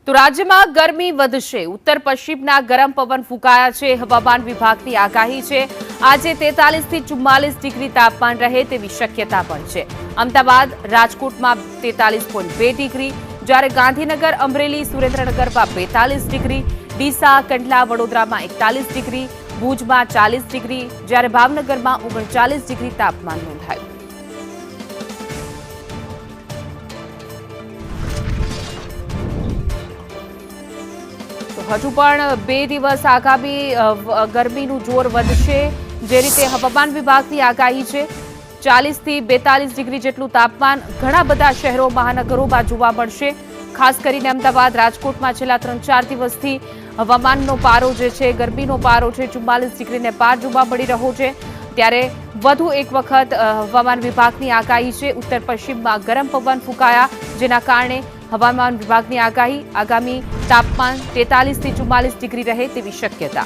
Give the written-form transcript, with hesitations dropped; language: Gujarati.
તો રાજ્યમાં ગરમી વધશે। ઉત્તર પશ્ચિમના ગરમ પવન ફૂંકાયા છે। હવામાન વિભાગની આગાહી છે આજે 43 થી 44 ડિગ્રી તાપમાન રહે તેવી શક્યતા પણ છે। અમદાવાદ રાજકોટમાં 43.2 ડિગ્રી, જ્યારે ગાંધીનગર અમરેલી સુરેન્દ્રનગરમાં 42 ડિગ્રી, ડીસા કંડલા વડોદરામાં 41 ડિગ્રી, ભુજમાં 40 ડિગ્રી, જ્યારે ભાવનગરમાં 39 ડિગ્રી તાપમાન નોંધાયું। હજુ પણ 2 દિવસ આગામી ગરમીનું જોર વધશે। જે રીતે હવામાન વિભાગની આગાહી છે 40 થી 42 ડિગ્રી જેટલું તાપમાન ઘણા બધા શહેરો મહાનગરોમાં જોવા મળશે। ખાસ કરીને અમદાવાદ રાજકોટમાં છેલ્લા 3-4 દિવસથી હવામાનનો પારો જે છે ગરમીનો પારો છે 44 ડિગ્રીને પાર જોવા મળી રહ્યો છે। ત્યારે વધુ એક વખત હવામાન વિભાગની આગાહી છે ઉત્તર પશ્ચિમમાં ગરમ પવન ફૂંકાયા, જેના કારણે હવામાન વિભાગની આગાહી આગામી તાપમાન 43 થી 44 ડિગ્રી રહે તેવી શક્યતા।